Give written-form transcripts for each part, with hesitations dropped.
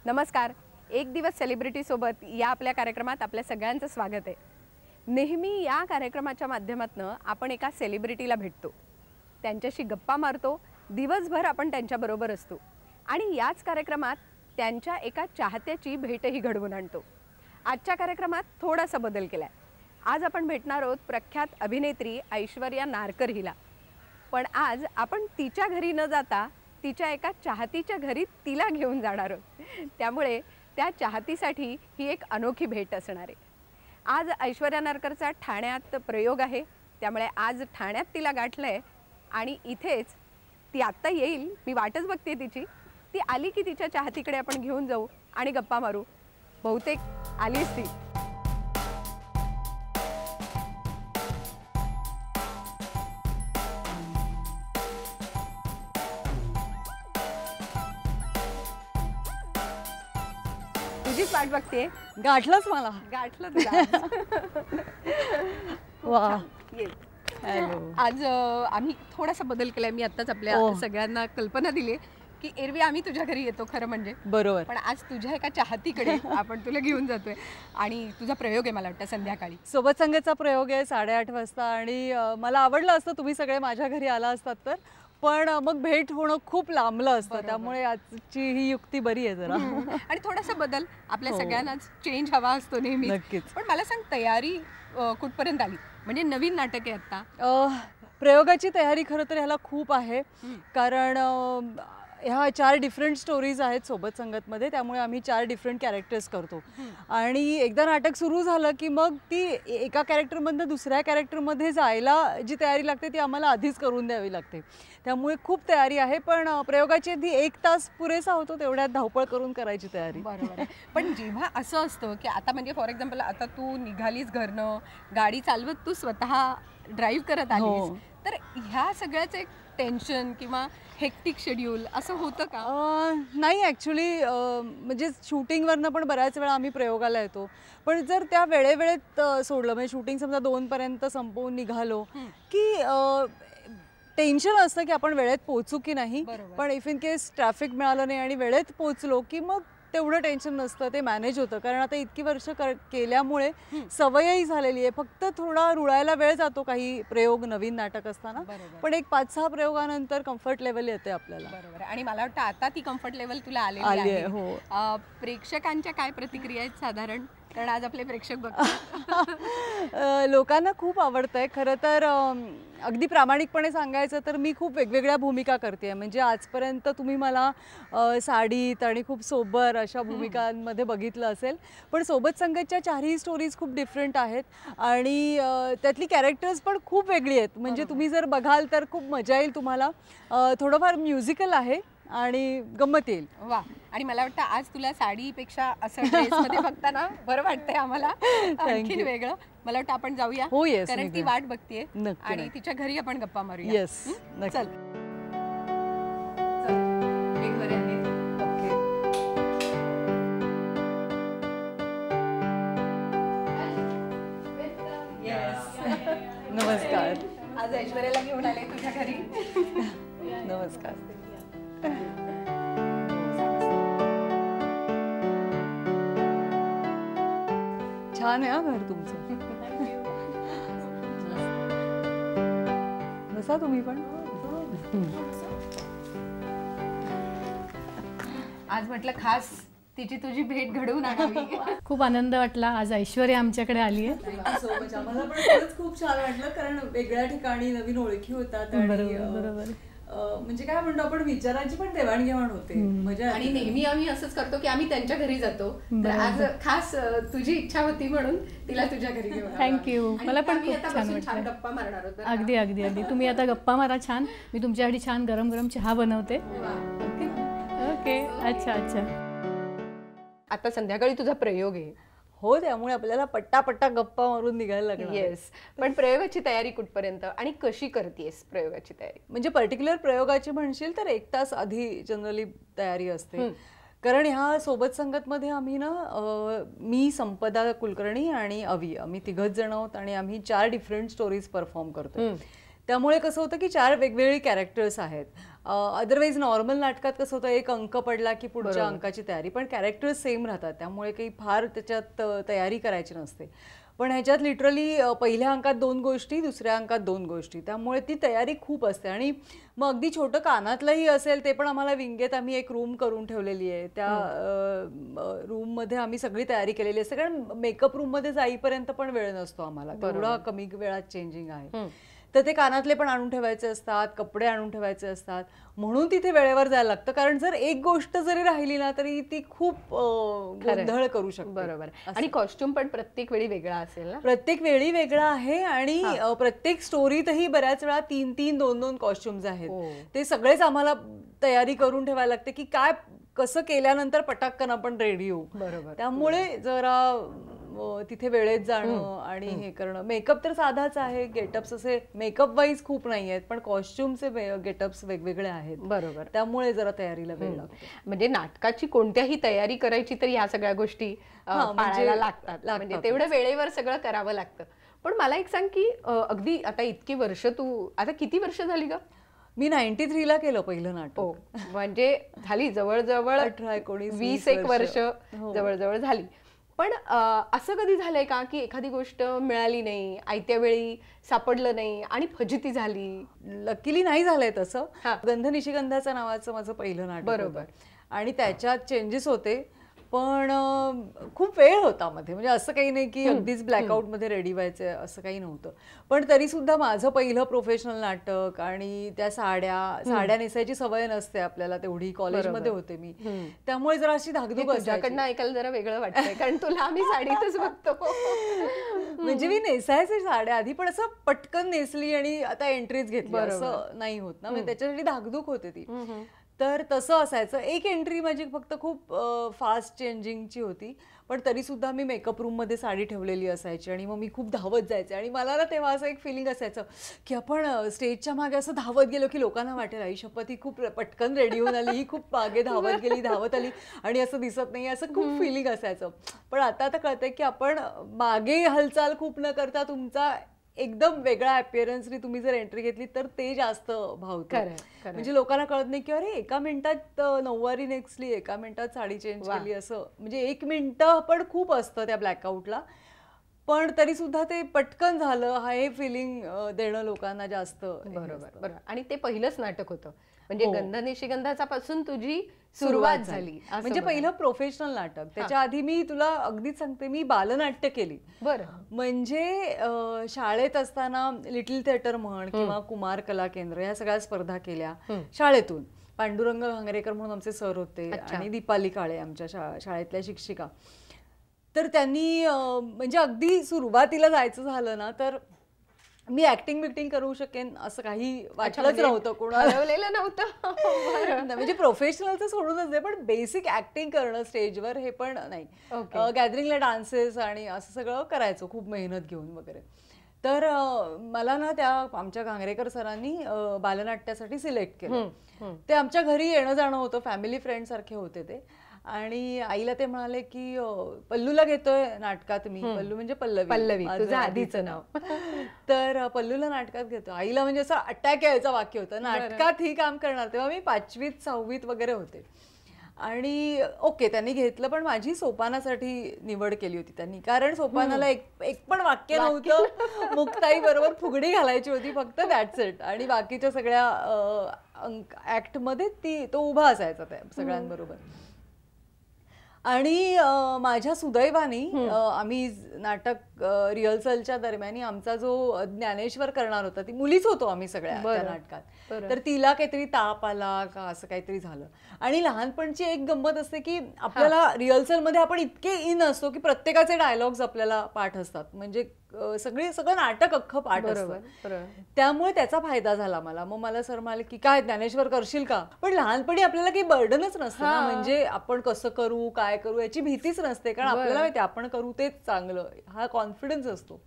नमस्कार. एक दिवस सेलिब्रिटी सोबत या आपल्या कार्यक्रमात आपल्या सगळ्यांचं स्वागत आहे. नेहमी या कार्यक्रमाच्या माध्यमातून आपण एका सेलिब्रिटीला भेटतो, त्यांच्याशी गप्पा मारतो, दिवसभर आपण त्यांच्याबरोबर असतो आणि याच कार्यक्रमात त्यांच्या एका चाहत्याची भेटही घडवून आणतो. आजच्या कार्यक्रमात थोडासा बदल केलाय. आज आपण भेटणार आहोत प्रख्यात अभिनेत्री ऐश्वर्या नारकर हिला. पण आज आपण तिच्या घरी न जाता तिच्या एका चाहतीच्या घरी तिला घेऊन जाणार आहोत. त्यामुळे त्या चाहतीसाठी ही एक अनोखी भेट असणार आहे. आज ऐश्वर्या नारकरचा ठाण्यात प्रयोग आहे, त्यामुळे आज ठाण्यात तिला गाठलंय आणि इथेच ती आत्ता येईल. मी वाटच बघते तिची. ती आली की तिच्या चाहतीकडे आपण घेऊन जाऊ आणि गप्पा मारू. बहुतेक आलीच ती. तुझीच वाट बघते. गाठलंच मला. गाठलं तुला. वा. हॅलो. आज आम्ही थोडासा बदल केलाय. मी आत्ताच आपल्या सगळ्यांना कल्पना दिली की एरवी आम्ही तुझ्या घरी येतो खरं म्हणजे, बरोबर, पण आज तुझ्या एका चाहतीकडे आपण तुला घेऊन जातोय आणि तुझा प्रयोग आहे मला वाटतं संध्याकाळी. सोबत संगीतचा प्रयोग आहे 8:30 वाजता आणि मला आवडलं असतं तुम्ही सगळे माझ्या घरी आला असतात तर, पण मग भेट होणं खूप लांबलं असतं. त्यामुळे आजची ही युक्ती बरी आहे जरा. आणि थोडासा बदल आपल्या सगळ्यांनाच चेंज हवा असतो नेहमी. नक्कीच. पण मला सांग, तयारी कुठपर्यंत आली? म्हणजे नवीन नाटक आहे आता. प्रयोगाची तयारी खरं तर ह्याला खूप आहे, कारण ह्या 4 डिफरंट स्टोरीज आहेत सोबत संगतमध्ये, त्यामुळे आम्ही 4 डिफरंट कॅरेक्टर्स करतो आणि एकदा नाटक सुरू झालं की मग ती एका कॅरेक्टरमधनं दुसऱ्या कॅरेक्टरमध्ये जायला जी तयारी लागते ती आम्हाला आधीच करून द्यावी लागते. त्यामुळे खूप तयारी आहे, पण प्रयोगाची आधी 1 तास पुरेसा होतो तेवढ्यात धावपळ करून करायची तयारी. बरोबर. पण जेव्हा असं असतं की आता म्हणजे फॉर एक्झाम्पल आता तू निघालीस घरनं, गाडी चालवत तू स्वतः ड्राईव्ह करत आलीस, तर ह्या सगळ्याच एक टेन्शन किंवा हेक्टिक शेड्यूल असं होतं का? नाही, ॲक्च्युली म्हणजे शूटिंगवरनं पण बऱ्याच वेळा आम्ही प्रयोगाला येतो, पण जर त्या वेळेत सोडलं म्हणजे शूटिंग समजा 2पर्यंत संपवून निघालो की टेन्शन असतं की आपण वेळेत पोहोचू की नाही. पण इफ इन केस ट्रॅफिक मिळालं नाही आणि वेळेत पोहोचलो की मग तेवढं टेन्शन नसतं, ते मॅनेज होतं. कारण आता इतकी वर्ष केल्यामुळे सवयही झालेली आहे. फक्त थोडा रुळायला वेळ जातो काही प्रयोग नवीन नाटक असताना, पण एक 5-6 प्रयोगानंतर कम्फर्ट लेवल येते आपल्याला. बरोबर. आणि मला वाटतं आता ती कम्फर्ट लेवल तुला आलेली आहे. हो. प्रेक्षकांच्या काय प्रतिक्रिया आहेत साधारण? कारण आज आपले प्रेक्षक बघतात. लोकांना खूप आवडतंय. खरं तर अगदी प्रामाणिकपणे सांगायचं तर मी खूप वेगवेगळ्या भूमिका करते. म्हणजे आजपर्यंत तुम्ही मला साडीत आणि खूप सोबर अशा भूमिकांमध्ये बघितलं असेल, पण सोबत संगतच्या 4ही स्टोरीज खूप डिफरंट आहेत आणि त्यातली कॅरेक्टर्स पण खूप वेगळी आहेत. म्हणजे तुम्ही जर बघाल तर खूप मजा येईल तुम्हाला. थोडंफार म्युझिकल आहे आणि गंमत येईल. वा. आणि मला वाटतं आज तुला साडीपेक्षा असं ड्रेसमध्ये बघताना बरं वाटतंय आम्हाला, आणखीन वेगळं. मला वाटतं आपण जाऊया, कारण ती वाट बघतीये आणि तिच्या घरी आपण गप्पा मारूया. येस, चल. नमस्कार. आज ऐश्वर्याला घेऊन आले तुझ्या घरी. नमस्कार. छान आहे घर तुमचं. बसा तुम्ही पण. आज म्हटलं खास तिची तुझी भेट घडवून आणावी. खूप आनंद वाटला आज ऐश्वर्या आमच्याकडे आली आहे. मला पण खरंच खूप छान वाटलं, कारण वेगळ्या ठिकाणी नवीन ओळखी होतात. बरोबर. म्हणजे काय म्हणतो आपण, विचारांची पण देवाणघेवाण होते. मजा. आणि नेहमी आम्ही असंच करतो की आम्ही त्यांच्या घरी जातो, तर आज खास तुझी इच्छा होती म्हणून तिला तुझ्या घरी घेऊन. थँक्यू. मला पण खूप छान वाटलं. गप्पा मारणार होतो. अगदी अगदी अगदी. तुम्ही आता गप्पा मारा छान. मी तुमच्यासाठी छान गरम गरम चहा बनवते. ओके. अच्छा अच्छा. आता संध्याकाळी तुझा प्रयोग आहे. हो, त्यामुळे आपल्याला पट्टा गप्पा मारून निघायला लागणार. येस, पण प्रयोगाची तयारी कुठपर्यंत आणि कशी करतेस प्रयोगाची तयारी? म्हणजे पर्टिक्युलर प्रयोगाची म्हणशील तर 1 तास आधी जनरली तयारी असते. कारण ह्या सोबत संगतमध्ये आम्ही ना मी, संपदा कुलकर्णी आणि अवी, आम्ही 3 जण आहोत आणि आम्ही 4 डिफरंट स्टोरीज परफॉर्म करतो. त्यामुळे कसं होतं की 4 वेगवेगळी कॅरेक्टर्स आहेत. अदरवाईज नॉर्मल नाटकात कसं होतं, एक अंक पडला की पुढच्या अंकाची तयारी, पण कॅरेक्टर्स सेम राहतात, त्यामुळे काही फार त्याच्यात तयारी करायची नसते. पण ह्याच्यात लिटरली पहिल्या अंकात 2 गोष्टी, दुसऱ्या अंकात 2 गोष्टी, त्यामुळे ती तयारी खूप असते. आणि मग अगदी छोटं कानातलंही असेल ते पण आम्हाला विंगेत आम्ही एक रूम करून ठेवलेली आहे. त्या रूममध्ये आम्ही सगळी तयारी केलेली असते, कारण मेकअप रूममध्ये जाईपर्यंत पण वेळ नसतो आम्हाला, तेवढा कमी वेळात चेंजिंग आहे. तर ते कानातले पण आणून ठेवायचे असतात, कपडे आणून ठेवायचे असतात, म्हणून तिथे वेळेवर जायला लागतं. कारण जर एक गोष्ट जरी राहिली ना तरी ती खूप गोंधळ करू शकते. बरोबर. आणि कॉस्ट्युम पण प्रत्येक वेळी वेगळा असेल ना? प्रत्येक वेळी वेगळा आहे आणि प्रत्येक स्टोरीतही बऱ्याच वेळा 3-3, 2-2 कॉस्ट्युम्स आहेत. ते सगळेच आम्हाला तयारी करून ठेवायला लागते की काय कसं केल्यानंतर पटाक्कन आपण रेडी होऊ. बरोबर. त्यामुळे जरा तिथे वेळेत जाणं आणि हे करणं. मेकअप तर साधाच आहे, गेटअप्स असे मेकअप वाईज खूप नाही आहेत, पण कॉस्ट्युमचे गेटअप्स वेगवेगळे आहेत. बरोबर. त्यामुळे जरा तयारीला वेळ लागतो. म्हणजे नाटकाची कोणत्याही तयारी करायची तर ह्या सगळ्या गोष्टी पाळायला लागतात, म्हणजे तेवढं वेळेवर सगळं करावं लागतं. पण मला एक सांग की अगदी आता इतकी वर्ष, तू आता किती वर्ष झाली ग? मी 93ला केलं पहिलं नाटक. म्हणजे झाली जवळजवळ 18-19-20 वर्ष जवळजवळ झाली. पण असं कधी झालंय का की एखादी गोष्ट मिळाली नाही, आयत्या वेळी सापडलं नाही आणि फजिती झाली? लकीली नाही झालंय तसं. गंध निशिगंधाचं नावाचं माझं पहिलं नाटक. बरोबर. आणि त्याच्यात चेंजेस होते, पण खूप वेळ होता मध्ये, म्हणजे असं काही नाही की अगदीच ब्लॅकआउटमध्ये रेडी व्हायचं असं काही नव्हतं. पण तरी सुद्धा माझं पहिलं प्रोफेशनल नाटक आणि त्या साड्या नेसायची सवय नसते आपल्याला तेवढी, कॉलेजमध्ये होते मी, त्यामुळे जरा अशी धाकधूक असायची. तुझ्याकडनं ऐकायला जरा वेगळं वाटतंय, कारण तुला आम्ही साडीतच बघतो. म्हणजे मी नेसायचे साड्या आधी, पण असं पटकन नेसली आणि आता एंट्रीज घेतली असं नाही होत ना, म्हणजे त्याच्यासाठी धाकधूक होते ती. तर तसं असायचं. एक एंट्री माझी फक्त खूप फास्ट चेंजिंगची होती, पण तरी सुद्धा मी मेकअप रूममध्ये साडी ठेवलेली असायची आणि मग मी खूप धावत जायचे. आणि मला ना तेव्हा असं एक फिलिंग असायचं की आपण स्टेजच्या मागे असं धावत गेलो की लोकांना वाटेल आई शपथ ही खूप पटकन रेडी होऊन आली, ही खूप मागे धावत गेली, धावत आली आणि असं दिसत नाही, असं खूप फिलिंग असायचं. पण आता कळतंय की आपण मागे हालचाल खूप न करता तुमचा एकदम वेगळा अपिअरन्सनी तुम्ही जर एंट्री घेतली तर ते जास्त भावतं. म्हणजे लोकांना कळत नाही की अरे 1 मिनिटात नऊवारी नेसली, 1 मिनिटात साडी चेंज केली, असं म्हणजे 1 मिनिटं पण खूप असतं त्या ब्लॅकआउटला. पण तरी सुद्धा ते पटकन झालं, हे फिलिंग देणं लोकांना जास्त. बरोबर. आणि ते पहिलंच नाटक होतं, म्हणजे गंध निशिगंधाचा पासून तुझी सुरुवात झाली. म्हणजे पहिलं प्रोफेशनल नाटक. त्याच्या आधी मी तुला अगदीच सांगते, मी बालनाट्य केली. बरं. म्हणजे शाळेत असताना लिटिल थिएटर म्हण किंवा कुमार कला केंद्र या सगळ्या स्पर्धा केल्या शाळेतून. पांडुरंग घांगरेकर म्हणून आमचे सर होते आणि दीपाली काळे आमच्या शाळेतल्या शिक्षिका. तर त्यांनी म्हणजे अगदी सुरुवातीला जायचं झालं ना तर मी ऍक्टिंग बिक्टिंग करू शकेन असं काही वाटलंच नव्हतं, कोणाला नव्हतं. म्हणजे प्रोफेशनलचं सोडूनच आहे, पण बेसिक ऍक्टिंग करणं स्टेजवर हे पण नाही. गॅदरिंगला डान्सेस आणि असं सगळं करायचं खूप मेहनत घेऊन वगैरे. तर मला ना त्या आमच्या घांगरेकर सरांनी बालनाट्यासाठी सिलेक्ट केलं. ते आमच्या घरी येणं जाणं होतं, फॅमिली फ्रेंड सारखे होते ते. आणि आईला ते म्हणाले की पल्लूला घेतोय नाटकात मी. पल्लू म्हणजे पल्लवी, तुझं आधीचं नाव. तर पल्लूला नाटकात घेतो. आईला म्हणजे असं अटॅक यायचं वाक्य होतं, नाटकात ही काम करणार. तेव्हा मी 5वीत 6वीत वगैरे होते. आणि ओके त्यांनी घेतलं, पण माझी सोपानासाठी निवड केली होती त्यांनी, कारण सोपानाला एक पण वाक्य नव्हतं. मुक्ताई बरोबर फुगडी घालायची होती फक्त, दॅट्स इट. आणि बाकीच्या सगळ्या ऍक्ट मध्ये तो उभा असायचा त्या सगळ्यांबरोबर. आणि माझ्या सुदैवानी आम्ही नाटक रिहर्सलच्या दरम्यान आमचा जो ज्ञानेश्वर करणार होता, ती मुलीच होतो आम्ही सगळ्या त्या नाटकात. तर तिला काहीतरी ताप आला का असं काहीतरी झालं. आणि लहानपणची एक गंमत असते की आपल्याला रिहर्सलमध्ये आपण इतके इन असतो की प्रत्येकाचे डायलॉग्स आपल्याला पाठ असतात. म्हणजे सगळं नाटक अख्खं पाठ असतं. त्यामुळे त्याचा फायदा झाला मला. मग मला सर म्हणाले की काय ज्ञानेश्वर करशील का? पण लहानपणी आपल्याला काही बर्डनच नसतं ना, म्हणजे आपण कसं करू काय करू याची भीतीच नसते, कारण आपल्याला माहिती आपण करू तेच चांगलं, हा कॉन्फिडन्स असतो.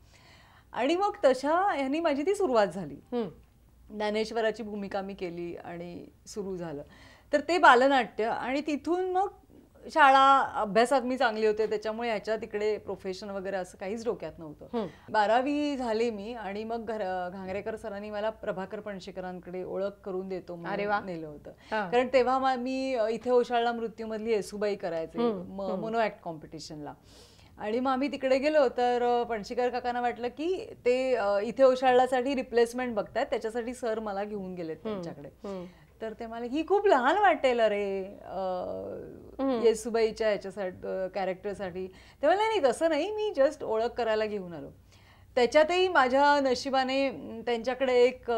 आणि मग तशा ह्यांनी माझी ती सुरुवात झाली. ज्ञानेश्वराची भूमिका मी केली आणि सुरू झालं. तर ते बालनाट्य, आणि तिथून मग शाळा अभ्यासात मी चांगली होते, त्याच्यामुळे ह्याच्या तिकडे प्रोफेशन वगैरे असं काहीच डोक्यात नव्हतं. 12वी झाले मी, आणि मग घांगरेकर सरांनी मला प्रभाकर पणशीकरांकडे ओळख करून देतो म्हणून नेलं होतं. कारण तेव्हा मी इथे ओशाळला मृत्यूमधली येसुबाई करायचे मोनो ऍक्ट कॉम्पिटिशनला. आणि मग आम्ही तिकडे गेलो तर पणशीकर काकांना वाटलं की ते इथे ओशाळल्यासाठी रिप्लेसमेंट बघतायत, त्याच्यासाठी सर मला घेऊन गेलेत त्यांच्याकडे. तर ते मला ही खूप लहान वाटेल रे येसुबाईच्या ह्याच्यासाठी कॅरेक्टरसाठी. तेव्हा नाही तसं नाही, मी जस्ट ओळख करायला घेऊन आलो. त्याच्यातही माझ्या नशिबाने त्यांच्याकडे एक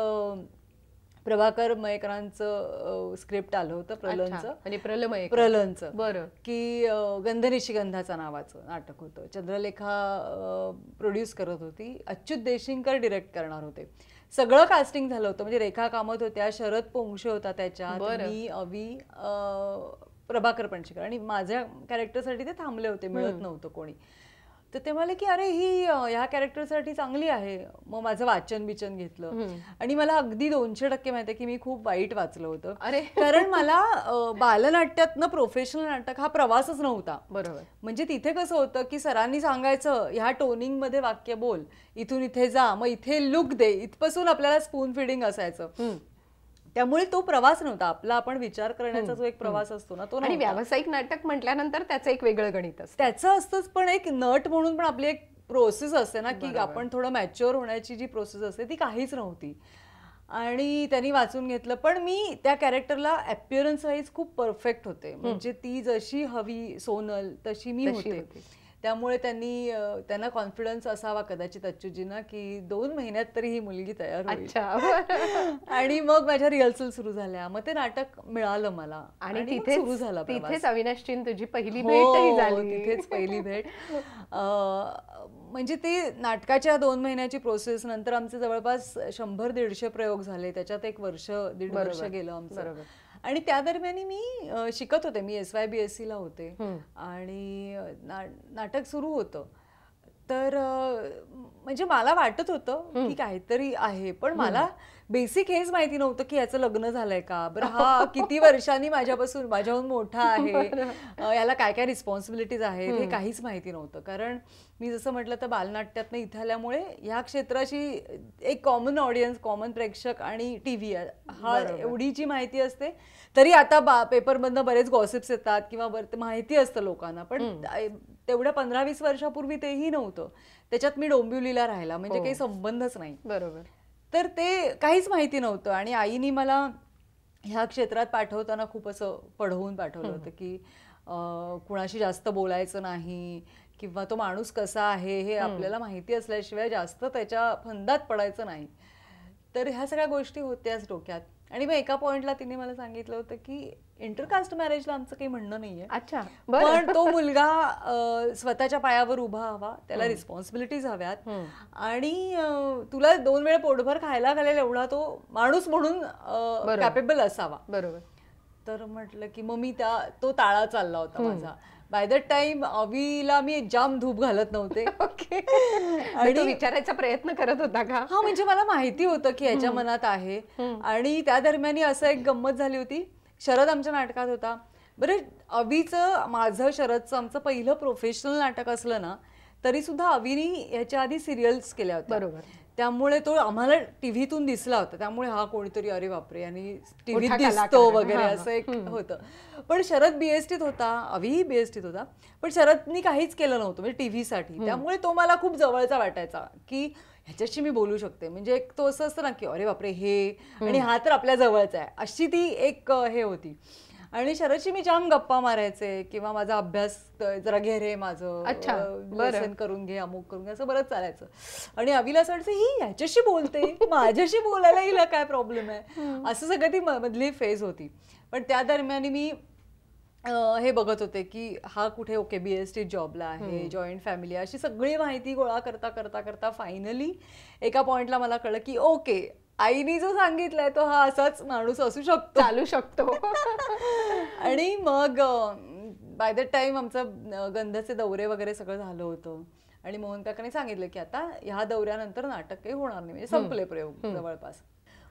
प्रभाकर मयेकरांचं स्क्रिप्ट आलं होतं, प्रलनचं. बरं. की गंधनिशिगंधाचा नावाचं नाटक होतं. चंद्रलेखा प्रोड्यूस करत होती, अच्युत देशिंगकर डिरेक्ट करणार होते. सगळं कास्टिंग झालं होतं, म्हणजे रेखा कामत होत्या, शरद पोंक्षे होता त्याच्यात, मी, अवी, प्रभाकर पणशीकर, आणि माझ्या कॅरेक्टरसाठी ते थांबले होते, मिळत नव्हतं कोणी. तर ते म्हणाले की अरे ही ह्या कॅरेक्टरसाठी चांगली आहे. मग माझं वाचन बिचन घेतलं, आणि मला अगदी 200% माहिती आहे की मी खूप वाईट वाचलं होतं. कारण मला बालनाट्यातनं प्रोफेशनल नाटक हा प्रवासच नव्हता. बरोबर. म्हणजे तिथे कसं होतं की सरांनी सांगायचं ह्या टोनिंग मध्ये वाक्य बोल, इथून इथे जा, मग इथे लुक दे, इथपासून आपल्याला स्पून फिडिंग असायचं. त्यामुळे तो प्रवास नव्हता आपला, आपण विचार करण्याचा जो एक प्रवास असतो ना तो. आणि व्यावसायिक नाटक म्हटल्यानंतर त्याचं एक वेगळं गणित असतं. त्याचं असतंच, पण एक नट म्हणून पण आपली एक प्रोसेस असते ना, की आपण थोडं मॅच्युअर होण्याची जी प्रोसेस असते ती काहीच नव्हती. आणि त्यांनी वाचून घेतलं, पण मी त्या कॅरेक्टरला अपिअरन्स वाईज खूप परफेक्ट होते. म्हणजे ती जशी हवी सोनल तशी मी होते. त्यामुळे त्यांना कॉन्फिडन्स असावा कदाचित अच्युतजींना की 2 महिन्यात तरी ही मुलगी तयार होईल. आणि मग माझ्या रिहर्सल सुरू झाल्या, मग ते नाटक मिळालं मला, आणि तिथे सुरू झाला. तिथेच अविनाशची तुझी पहिली भेट झाली. तिथेच पहिली भेट. म्हणजे ते नाटकाच्या 2 महिन्याची प्रोसेस, नंतर आमचे जवळपास 100-150 प्रयोग झाले, त्याच्यात 1 वर्ष 1.5 वर्ष गेलं आमचं. आणि त्या दरम्यान मी शिकत होते, मी SYBSC ला होते, आणि नाटक सुरू होतं. तर म्हणजे मला वाटत होतं की काहीतरी आहे, पण मला बेसिक हेच माहिती नव्हतं की याचं लग्न झालंय का, बरं हा किती वर्षांनी माझ्याहून मोठा आहे, याला काय काय रिस्पॉन्सिबिलिटीज आहेत, हे काहीच माहिती नव्हतं. कारण मी जसं म्हटलं तर बालनाट्यातनं इथे आल्यामुळे ह्या क्षेत्राची एक कॉमन ऑडियन्स, कॉमन प्रेक्षक आणि TV हा एवढी जी माहिती असते. तरी आता पेपरमधनं बरेच गॉसिप्स येतात किंवा माहिती असतं लोकांना, पण तेवढ्या 15-20 वर्षापूर्वी तेही नव्हतं. त्याच्यात मी डोंबिवलीला राहिला, म्हणजे काही संबंधच नाही. बरोबर. तर ते काहीच माहिती नव्हतं. आणि आईनी मला ह्या क्षेत्रात पाठवताना खूप असं पढवून पाठवलं होतं की कुणाशी जास्त बोलायचं नाही, किंवा तो माणूस कसा आहे हे आपल्याला माहिती असल्याशिवाय जास्त त्याच्या फंदात पडायचं नाही. तर ह्या सगळ्या गोष्टी होत्याच डोक्यात. आणि मग एका पॉइंटला तिने मला सांगितलं होतं की इंटरकास्ट मॅरेजला आमचं काही म्हणणं नाहीये, पण तो मुलगा स्वतःच्या पायावर उभा हवा, त्याला रिस्पॉन्सिबिलिटीज हव्यात, आणि तुला 2 वेळा पोटभर खायला घालेल एवढा तो माणूस म्हणून कॅपेबल असावा. बरोबर. तर म्हटलं की मग मी तो ताळा चालला होता माझा. बाय द टाइम अवीला मी जाम धूप घालत नव्हते. आणि विचारायचा प्रयत्न करत होता का? हा, म्हणजे मला माहिती होतं की याच्या मनात आहे. आणि त्या दरम्यान असं एक गंमत झाली होती, शरद आमच्या नाटकात होता. बरं, अवीचं माझं शरदचं आमचं पहिलं प्रोफेशनल नाटक असलं ना तरी सुद्धा अवीनी ह्याच्या आधी सिरियल्स केल्या होत्या. बरोबर. त्यामुळे तो आम्हाला टीव्हीतून दिसला होता, त्यामुळे हा कोणीतरी अरे बापरे आणि टीव्हीत दिसतो वगैरे असं एक होतं. पण शरद BSTत होता, अवीही BSTत होता, पण शरदनी काहीच केलं नव्हतं म्हणजे टीव्हीसाठी. त्यामुळे तो मला खूप जवळचा वाटायचा की ह्याच्याशी मी बोलू शकते. म्हणजे एक तो असं असतं ना की अरे बापरे हे, आणि हा तर आपल्या जवळचा आहे, अशी ती एक हे होती. आणि शरदशी मी जाम गप्पा मारायचे, किंवा माझा अभ्यास जरा घे रे माझं, लेसन करून घे, अमुक करून घे, असं बरंच चालायचं. आणि अवीला असं वाटायचं ही ह्याच्याशी बोलते, माझ्याशी बोलायला हिला काय प्रॉब्लेम आहे, असं सगळं ती मधली फेज होती. पण त्या दरम्यान मी हे बघत होते की हा कुठे ओके BST जॉबला आहे, जॉईंट फॅमिली, अशी सगळी माहिती गोळा करता करता करता फायनली एका पॉइंटला मला कळलं की ओके, आईने जो सांगितलंय तो हा असाच माणूस असू शकतो, चालू शकतो. आणि मग बाय द टाइम आमचं गंधाचे दौरे वगैरे सगळं झालं होतं आणि मोहन काकांनी सांगितलं की आता ह्या दौऱ्यानंतर नाटक काही होणार नाही, म्हणजे संपले प्रयोग जवळपास.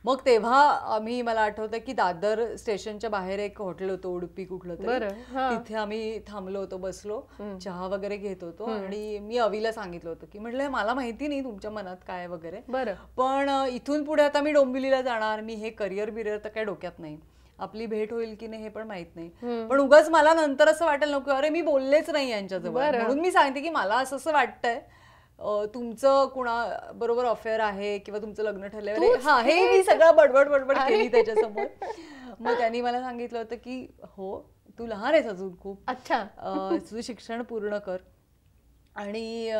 मग तेव्हा आम्ही, मला आठवतं की दादर स्टेशनच्या बाहेर एक हॉटेल होतं उडुपी कुठलं तरी, तिथे आम्ही थांबलो होतो, बसलो, चहा वगैरे घेत होतो आणि मी अवीला सांगितलं होतं की म्हटलं मला माहिती नाही तुमच्या मनात काय वगैरे, पण इथून पुढे आता मी डोंबिवलीला जाणार, मी हे करिअर बिरिअर तर काय डोक्यात नाही, आपली भेट होईल की नाही हे पण माहित नाही, पण उगाच मला नंतर असं वाटेल नको अरे मी बोललेच नाही यांच्याजवळ, म्हणून मी सांगते की मला असं असं वाटतंय तुमचं कुणा बरोबर अफेअर आहे किंवा तुमचं लग्न ठरलंय, हा हे मी सगळं बडबड बडबड केली त्याच्यासमोर. मग त्यांनी मला सांगितलं होतं की हो तू लहान आहेस अजून खूप, अच्छा, तुझं शिक्षण पूर्ण कर, आणि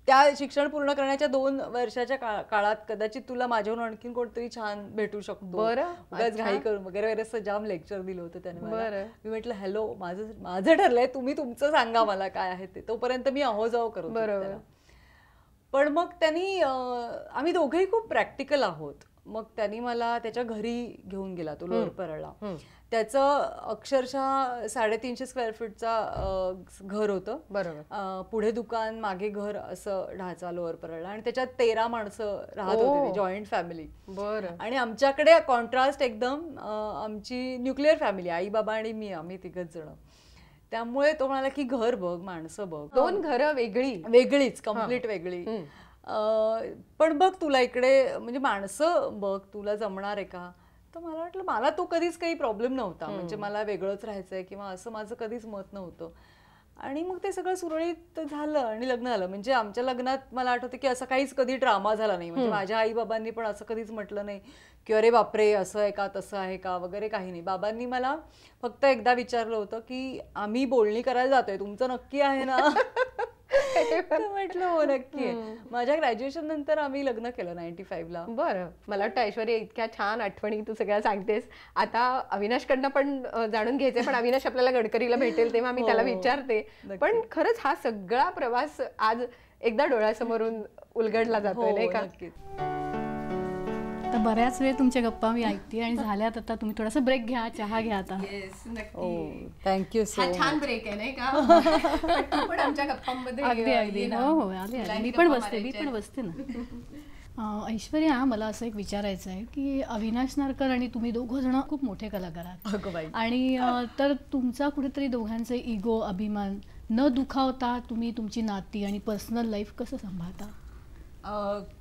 त्या शिक्षण पूर्ण करण्याच्या 2 वर्षाच्या काळात कदाचित तुला माझ्याहून आणखीन कोणतरी छान भेटू शकतो, उगाच घाई करून वगैरे वगैरे असं जाम लेक्चर दिलं होतं त्याने मला. मी म्हटलं हॅलो, माझं ठरलंय, तुम्ही तुमचं सांगा मला काय आहे ते, तोपर्यंत मी अहो जाओ करू. पण मग त्यांनी, आम्ही दोघेही खूप प्रॅक्टिकल आहोत, मग त्यांनी मला त्याच्या घरी घेऊन गेला, तो लोअर परळला. त्याचं अक्षरशः 350 स्क्वेअर फीटचा घर होतं, पुढे दुकान मागे घर असं ढाचा लोअर परळला, आणि त्याच्यात 13 माणसं राहत होते, जॉईंट फॅमिली. आणि आमच्याकडे कॉन्ट्रास्ट एकदम, आमची न्यूक्लिअर फॅमिली, आई बाबा आणि मी, आम्ही 3 जण. त्यामुळे तो म्हणाला की घर बघ, माणसं बघ, 2 घरं वेगळीच, कम्प्लीट वेगळी, पण बघ तुला इकडे म्हणजे माणसं बघ, तुला जमणार आहे का? तर मला वाटलं मला तो कधीच काही प्रॉब्लेम नव्हता, म्हणजे मला वेगळंच राहायचंय किंवा असं माझं कधीच मत नव्हतं. आणि मग ते सगळं सुरळीत झालं आणि लग्न झालं. म्हणजे आमच्या लग्नात मला आठवतं की असं काहीच कधी ड्रामा झाला नाही, म्हणजे माझ्या आई बाबांनी पण असं कधीच म्हटलं नाही की अरे बापरे असं आहे का तसं आहे का वगैरे, काही नाही. बाबांनी मला फक्त एकदा विचारलं होतं की आम्ही बोलणी करायला जातोय, तुमचं नक्की आहे ना? म्हटलं हो नक्की आहे. माझ्या ग्रॅज्युएशन नंतर आम्ही लग्न केलं 95ला. बरं, मला वाटतं ऐश्वर्या इतक्या छान आठवणी तू सगळ्या सांगतेस. आता अविनाशकडनं पण जाणून घ्यायचंय, पण अविनाश आपल्याला गडकरीला भेटेल तेव्हा मी त्याला विचारते. पण खरंच हा सगळा प्रवास आज एकदा डोळ्यासमोरून उलगडला जातोय नाही का? आता बऱ्याच वेळ तुमच्या गप्पा मी ऐकते आणि झाल्यात, आता तुम्ही थोडासा ब्रेक घ्या, चहा घ्या आता. Thank you so much. छान ब्रेक आहे नाही का? तू पण आमच्या गप्पांमध्ये अगदी अगदी, हो हो, आले मी पण बसते ना. ऐश्वर्या, मला असं एक विचारायचं आहे की अविनाश नारकर आणि तुम्ही दोघं जण खूप मोठे कलाकार आहात, आणि तर तुमचा कुठेतरी दोघांचे इगो, अभिमान न दुखावता तुम्ही तुमची नाती आणि पर्सनल लाईफ कसं सांभाळता?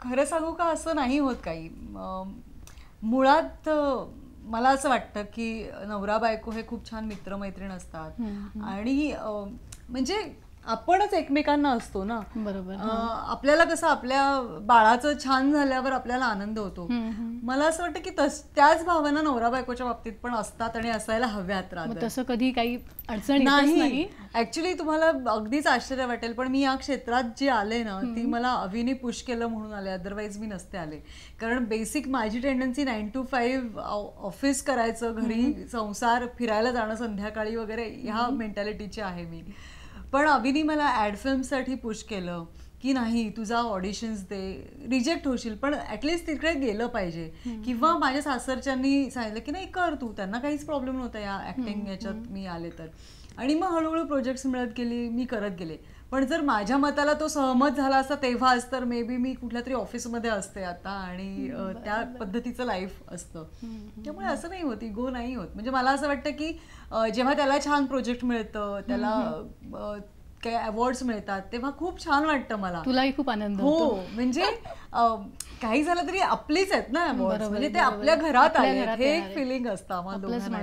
खरं सांगू का, असं नाही होत काही. मुळात मला असं वाटतं की नवरा बायको हे खूप छान मित्रमैत्रीण असतात, आणि म्हणजे आपणच एकमेकांना असतो ना. बरोबर. आपल्याला कसं आपल्या बाळाचं छान झाल्यावर आपल्याला आनंद होतो. मला असं वाटतं की त्याच भावना नवरा बायकोच्या बाबतीत पण असतात आणि असायला हव्यात. तसं कधी काही अडचण नाही. ऍक्च्युली तुम्हाला अगदीच आश्चर्य वाटेल, पण मी या क्षेत्रात जी आले ना, ती मला अविनी पुश केलं म्हणून आले, अदरवाईज मी नसते आले. कारण बेसिक माझी टेंडन्सी 9 to 5 ऑफिस करायचं, घरी संसार, फिरायला जाणं संध्याकाळी वगैरे, ह्या मेंटॅलिटीची आहे मी. पण अविनी मला ॲड फिल्मसाठी पुश केलं की नाही, तुझा ऑडिशन्स दे, रिजेक्ट होशील पण ॲटलिस्ट तिकडे गेलं पाहिजे. किंवा माझ्या सासरच्यांनी सांगितलं की नाही कर तू, त्यांना काहीच प्रॉब्लेम नव्हता या ॲक्टिंग याच्यात मी आले तर. आणि मग हळूहळू प्रोजेक्ट्स मिळत गेली, मी करत गेले. पण जर माझ्या मताला तो सहमत झाला असता तेव्हाच, तर मे बी मी कुठल्या तरी ऑफिसमध्ये असते आता, आणि त्या पद्धतीचं लाईफ असतं. त्यामुळे असं नाही होत, इगो नाही होत. म्हणजे मला असं वाटतं की जेव्हा त्याला छान प्रोजेक्ट मिळतं, त्याला काही अवॉर्ड्स मिळतात, तेव्हा खूप छान वाटतं मला. तुलाही खूप आनंद होतो. हो, म्हणजे काही झालं तरी आपलीच आहेत ना अवॉर्ड्स, म्हणजे ते आपल्या घरात आले, हे एक फिलिंग असतं आम्हाला दोघांना.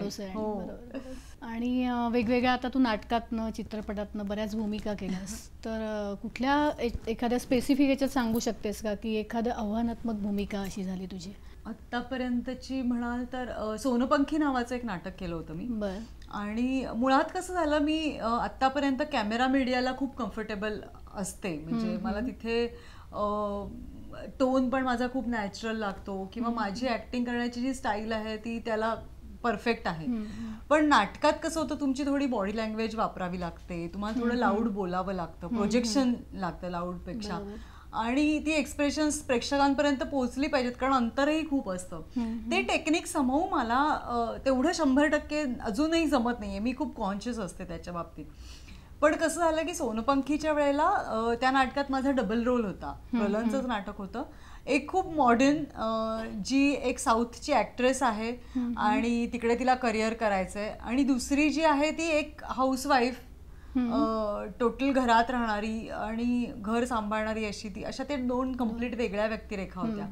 आणि वेगवेगळ्या, आता तू नाटकातनं, चित्रपटातनं बऱ्याच भूमिका केल्यास, तर कुठल्या एखाद्या स्पेसिफिक याच्यात सांगू शकतेस का की एखाद्या आव्हानात्मक भूमिका अशी झाली तुझी? आत्तापर्यंतची म्हणाल तर सोनपंखी नावाचं एक नाटक केलं होतं मी. बरं. आणि मुळात कसं झालं, मी आत्तापर्यंत कॅमेरा मीडियाला खूप कम्फर्टेबल असते, म्हणजे मला तिथे टोन पण माझा खूप नॅचरल लागतो, किंवा माझी ॲक्टिंग करण्याची जी स्टाईल आहे ती त्याला परफेक्ट आहे. पण नाटकात कसं होतं, तुमची थोडी बॉडी लँग्वेज वापरावी लागते, तुम्हाला थोडं लाऊड बोलावं लागतं, प्रोजेक्शन लागतं लाऊडपेक्षा, आणि ती एक्सप्रेशन्स प्रेक्षकांपर्यंत पोहोचली पाहिजेत, कारण अंतरही खूप असतं. ते टेक्निक समोर मला तेवढं 100% अजूनही जमत नाहीये. मी खूप कॉन्शियस असते त्याच्या बाबतीत. पण कसं झालं की सोनपंखीच्या वेळेला त्या नाटकात माझा डबल रोल होता. प्रलनचंच नाटक होतं. एक खूप मॉडर्न जी एक साऊथची ॲक्ट्रेस आहे आणि तिकडे तिला करिअर करायचंय, आणि दुसरी जी आहे ती एक हाऊसवाईफ, टोटल घरात राहणारी आणि घर सांभाळणारी अशी ती. अशा ते 2 कम्प्लीट वेगळ्या व्यक्तिरेखा होत्या.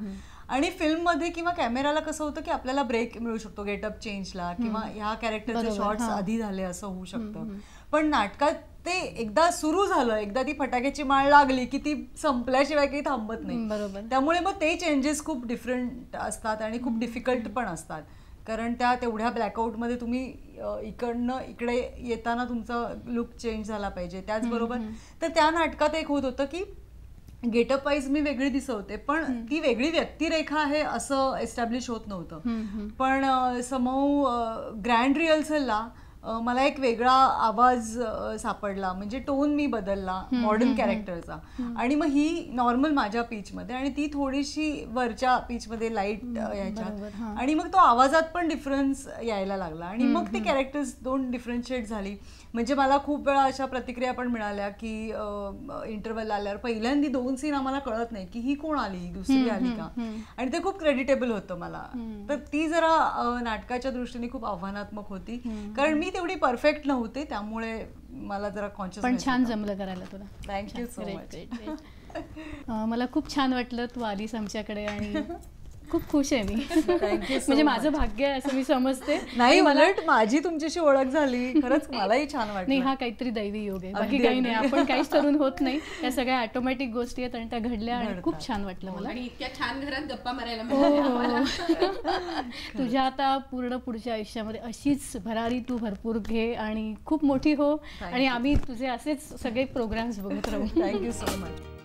आणि फिल्ममध्ये किंवा कॅमेराला कसं होतं की आपल्याला ब्रेक मिळू शकतो गेटअप चेंजला, किंवा ह्या कॅरेक्टरचे शॉर्ट्स आधी झाले असं होऊ शकतं. पण नाटकात ते एकदा सुरू झालं, एकदा ती फटाक्याची माळ लागली की ती संपल्याशिवाय काही थांबत नाही. त्यामुळे मग ते चेंजेस खूप डिफरंट असतात आणि खूप डिफिकल्ट पण असतात, कारण त्या तेवढ्या ब्लॅकआउटमध्ये तुम्ही इकडनं इकडे येताना तुमचा लुक चेंज झाला पाहिजे. त्याचबरोबर तर त्या नाटकात एक होत होतं की गेटअप वाईज मी वेगळी दिसवते, पण ती वेगळी व्यक्तिरेखा आहे असं एस्टॅब्लिश होत नव्हतं. पण समोर ग्रँड रिहर्सलला मला एक वेगळा आवाज सापडला, म्हणजे टोन मी बदलला मॉडर्न कॅरेक्टरचा, आणि मग ही नॉर्मल माझ्या पिचमध्ये आणि ती थोडीशी वरच्या पिचमध्ये लाईट ह्याच्यात, आणि मग तो आवाजात पण डिफरन्स यायला लागला, आणि मग ते कॅरेक्टर्स 2 डिफरन्शिएट झाली. म्हणजे मला खूप वेळा अशा प्रतिक्रिया पण मिळाल्या की इंटरव्हल आल्यावर पहिल्यांदा 2 सीन आम्हाला कळत नाही की ही कोण आली, दुसरी आली का, आणि ते खूप क्रेडिटेबल होतं मला. तर ती जरा नाटकाच्या दृष्टीने खूप आव्हानात्मक होती, कारण मी तेवढी परफेक्ट नव्हते, त्यामुळे मला जरा कॉन्शियस. पण छान जमलं करायला तुला. Thank you so much. मला खूप छान वाटलं तू आलीस आमच्याकडे, आणि खूप खुश आहे मी. थँक्यू. म्हणजे माझं भाग्य आहे असं मी समजते. नाही, उलट माझी तुमच्याशी ओळख झाली, खरंच मलाही छान वाटलं. नाही, हा काहीतरी दैवी योग आहे, बाकी काही नाही. आपण काहीच करून होत नाही, त्या सगळ्या ऑटोमॅटिक गोष्टी आहेत आणि त्या घडल्या, आणि खूप छान वाटलं मला. आणि इतक्या छान घरात गप्पा मारायला मिळाल्या. तुझ्या आता पूर्ण पुढच्या आयुष्यामध्ये अशीच भरारी तू भरपूर घे आणि खूप मोठी हो, आणि आम्ही तुझे असेच सगळे प्रोग्राम्स बघत राहू. Thank you so much.